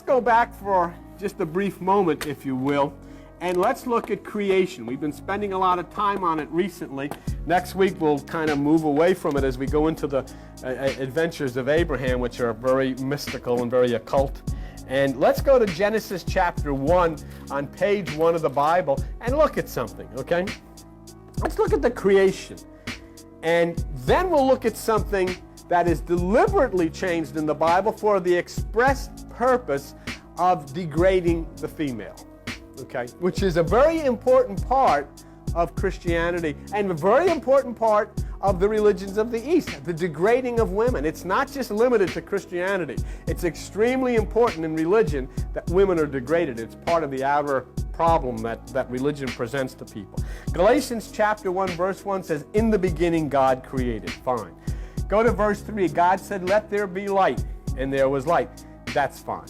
go back for just a brief moment, if you will, and let's look at creation. We've been spending a lot of time on it recently. Next week we'll kind of move away from it as we go into the adventures of Abraham, which are very mystical and very occult. And let's go to Genesis chapter 1 on page 1 of the Bible and look at something, okay? Let's look at the creation. And then we'll look at something that is deliberately changed in the Bible for the express purpose of degrading the female, okay? Which is a very important part of Christianity and a very important part of the religions of the East, the degrading of women. It's not just limited to Christianity. It's extremely important in religion that women are degraded. It's part of the outer problem that religion presents to people. Galatians chapter 1 verse 1 says, in the beginning God created. Fine. Go to verse 3. God said, let there be light, and there was light. That's fine.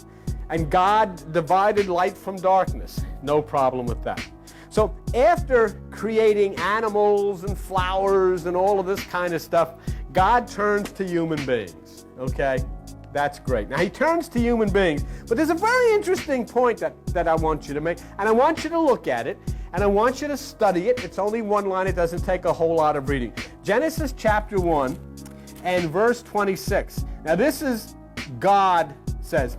And God divided light from darkness. No problem with that. So after creating animals and flowers and all of this kind of stuff, God turns to human beings. Okay? That's great. Now he turns to human beings, but there's a very interesting point that I want you to make, and I want you to look at it, and I want you to study it. It's only one line. It doesn't take a whole lot of reading. Genesis chapter 1 and verse 26. Now this is God says,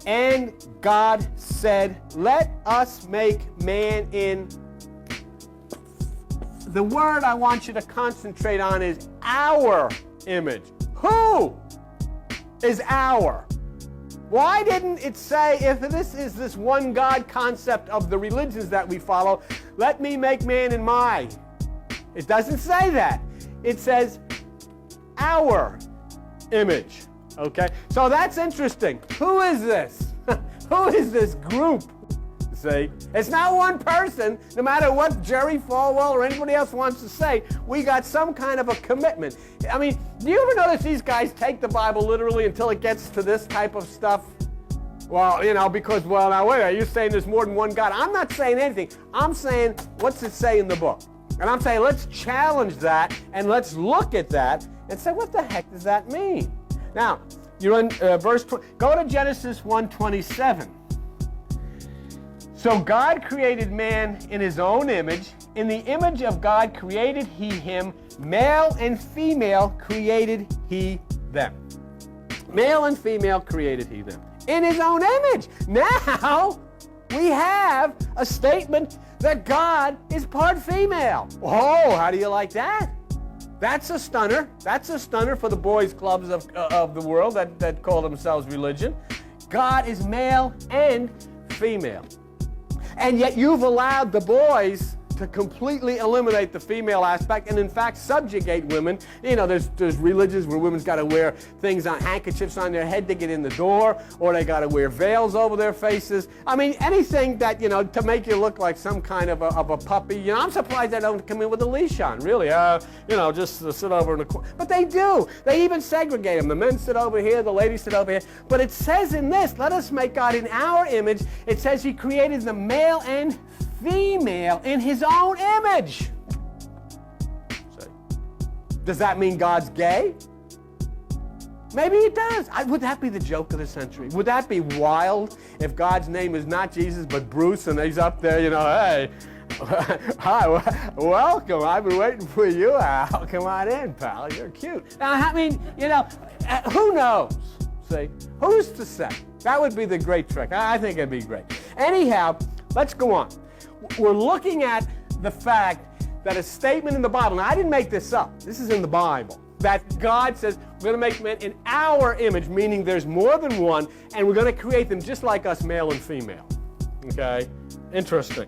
and God said, let us make man in... The word I want you to concentrate on is our image. Who is our? Why didn't it say, if this is this one God concept of the religions that we follow, let me make man in my? It doesn't say that. It says our image. Okay, so that's interesting. Who is this? Who is this group? See, it's not one person. No matter what Jerry Falwell or anybody else wants to say, we got some kind of a commitment. I mean, do you ever notice these guys take the Bible literally until it gets to this type of stuff? Well, you know, because, well, now wait, are you saying there's more than one God? I'm not saying anything. I'm saying, what's it say in the book? And I'm saying, let's challenge that and let's look at that and say, what the heck does that mean? Now, you're in verse 20. Go to Genesis 1:27. So God created man in his own image. In the image of God created he him. Male and female created he them. Male and female created he them. In his own image. Now, we have a statement that God is part female. Oh, how do you like that? That's a stunner. That's a stunner for the boys' clubs of the world that call themselves religion. God is male and female. And yet you've allowed the boys to completely eliminate the female aspect and in fact subjugate women. You know, there's religions where women's got to wear things on handkerchiefs on their head to get in the door, or they got to wear veils over their faces. I mean, anything that, you know, to make you look like some kind of a puppy. You know, I'm surprised they don't come in with a leash on, really. You know, just sit over in the corner. But they do. They even segregate them. The men sit over here, the ladies sit over here. But it says in this, let us make God in our image. It says he created the male and female in his own image. See? Does that mean God's gay? Maybe it does. Would that be the joke of the century? Would that be wild if God's name is not Jesus but Bruce and he's up there, you know, hey, hi, welcome. I've been waiting for you, Al. Come on in, pal. You're cute. Now, I mean, you know, who knows? See? Who's to say? That would be the great trick. I think it'd be great. Anyhow, let's go on. We're looking at the fact that a statement in the Bible, now I didn't make this up, this is in the Bible, that God says we're going to make men in our image, meaning there's more than one, and we're going to create them just like us, male and female. Okay? Interesting.